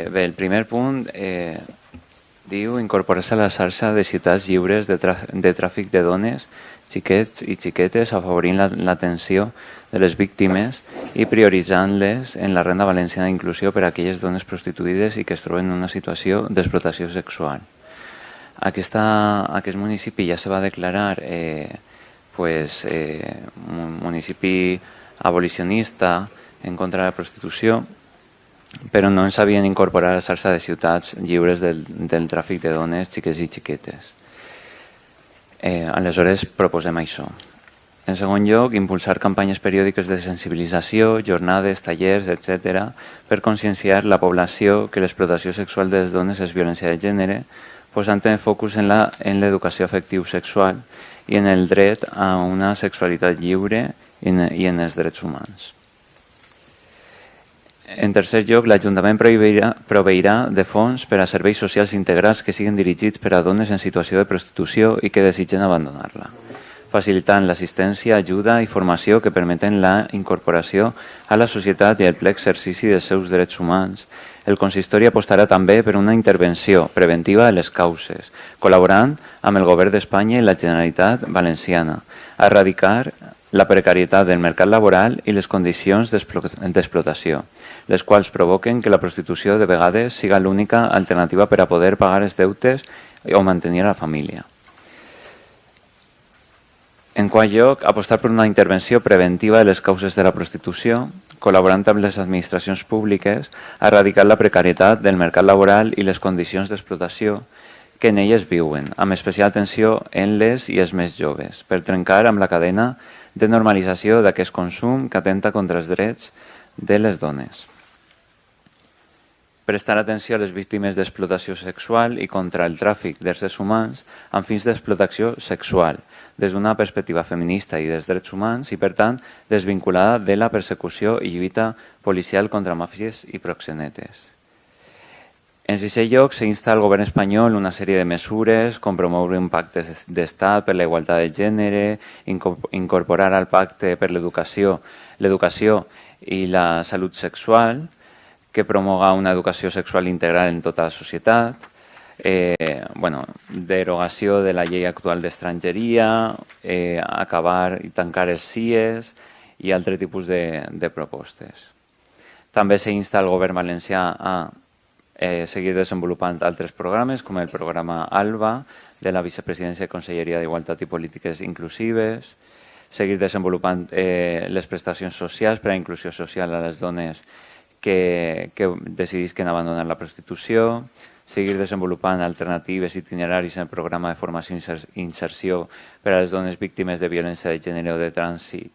Bé, el primer punt diu incorporar-se a la xarxa de ciutats lliures de tràfic de dones, xiquets i xiquetes, afavorint l'atenció de les víctimes i prioritzant-les en la renda valenciana d'inclusió per a aquelles dones prostituïdes i que es troben en una situació d'explotació sexual. Aquest municipi ja se va declarar un municipi abolicionista en contra de la prostitució, però no ens havien incorporat a la xarxa de ciutats lliures del tràfic de dones, xiquets i xiquetes. Aleshores proposem això. En segon lloc, impulsar campanyes periòdiques de sensibilització, jornades, tallers, etc., per conscienciar la població que l'explotació sexual de les dones és violència de gènere, posant el focus en l'educació afectiu-sexual i en el dret a una sexualitat lliure i en els drets humans. En tercer lloc, l'Ajuntament proveirà de fons per a serveis socials integrats que siguin dirigits per a dones en situació de prostitució i que desitgen abandonar-la, facilitant l'assistència, ajuda i formació que permeten la incorporació a la societat i el ple exercici dels seus drets humans. El consistori apostarà també per una intervenció preventiva de les causes, col·laborant amb el Govern d'Espanya i la Generalitat Valenciana, a erradicar la precarietat del mercat laboral i les condicions d'explotació, les quals provoquen que la prostitució de vegades siga l'única alternativa per a poder pagar els deutes o mantenir la família. En quart lloc, apostar per una intervenció preventiva de les causes de la prostitució, col·laborant amb les administracions públiques a erradicar la precarietat del mercat laboral i les condicions d'explotació que en elles viuen, amb especial atenció en les i els més joves, per trencar amb la cadena de normalització d'aquest consum que atenta contra els drets de les dones. Prestar atenció a les víctimes d'explotació sexual i contra el tràfic d'éssers humans amb fins d'explotació sexual, des d'una perspectiva feminista i dels drets humans i, per tant, desvinculada de la persecució i lluita policial contra màfies i proxenetes. En sisè lloc, s'insta al govern espanyol una sèrie de mesures, com promoure un pacte d'estat per la igualtat de gènere, incorporar al pacte per l'educació i la salut sexual, que promoga una educació sexual integral en tota la societat, derogació de la llei actual d'estrangeria, acabar i tancar els CIEs i altres tipus de propostes. També s'insta al govern valencià a seguir desenvolupant altres programes, com el programa ALBA, de la Vicepresidència i Conselleria d'Igualtat i Polítiques Inclusives, seguir desenvolupant les prestacions socials per a inclusió social a les dones que decidisquen abandonar la prostitució, seguir desenvolupant alternatives itineraris en el programa de formació i inserció per a les dones víctimes de violència de gènere o de trànsit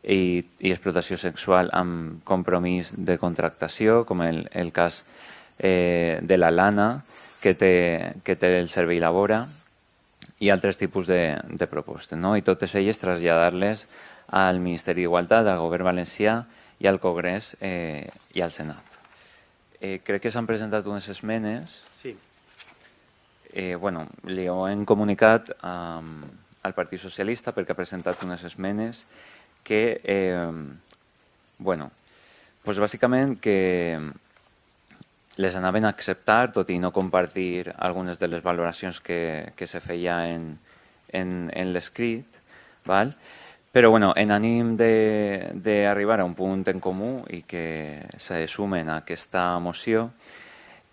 i explotació sexual amb compromís de contractació, com el cas de la Lana, que té el servei Labora, i altres tipus de propostes, no? I totes elles traslladar-les al Ministeri d'Igualtat, al Govern Valencià i al Congrés i al Senat. Crec que s'han presentat unes esmenes. Sí. Li ho hem comunicat al Partit Socialista perquè ha presentat unes esmenes que, bàsicament que les anaven a acceptar, tot i no compartir algunes de les valoracions que se feia en l'escrit, però en ànim d'arribar a un punt en comú i que se sumen a aquesta moció,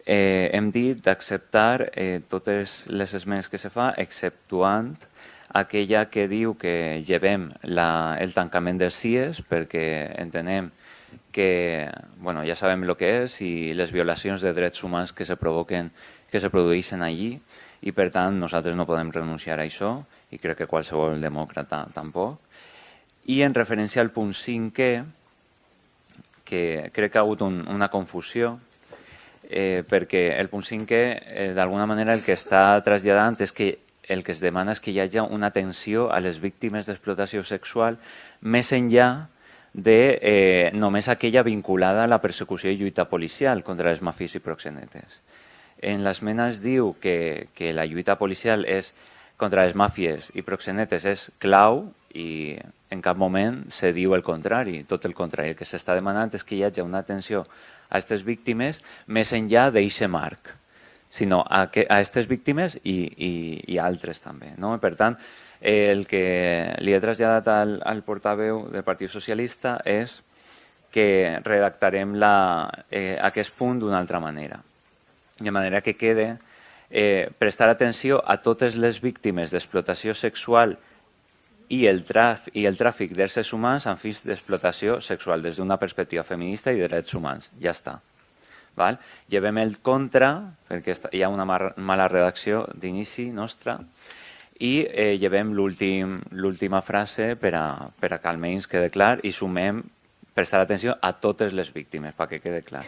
hem dit d'acceptar totes les esmenes que se fa, exceptuant aquella que diu que llevem el tancament dels CIEs, perquè entenem que ja sabem el que és i les violacions de drets humans que se produeixen allí, i per tant nosaltres no podem renunciar a això, i crec que qualsevol demòcrata tampoc. I en referència al punt 5è, que crec que ha hagut una confusió, perquè el punt 5è d'alguna manera el que està traslladant és que el que es demana és que hi hagi una atenció a les víctimes d'explotació sexual més enllà de només aquella vinculada a la persecució i lluita policial contra les màfies i proxenetes. En l'esmena es diu que la lluita policial contra les màfies i proxenetes és clau i en cap moment se diu el contrari, tot el contrari. El que s'està demanant és que hi hagi una atenció a aquestes víctimes més enllà d'eixe marc, sinó a aquestes víctimes i altres també. No? Per tant, el que li he traslladat al portaveu del Partit Socialista és que redactarem aquest punt d'una altra manera. De manera que quede prestar atenció a totes les víctimes d'explotació sexual i el tràfic d'éssers humans amb fins d'explotació sexual des d'una perspectiva feminista i de drets humans. Ja està. Val? Llevem el contra, perquè hi ha una mala redacció d'inici nostra, i llevem l'última frase per a que almenys quede clar i sumem prestar atenció a totes les víctimes, perquè quede clar.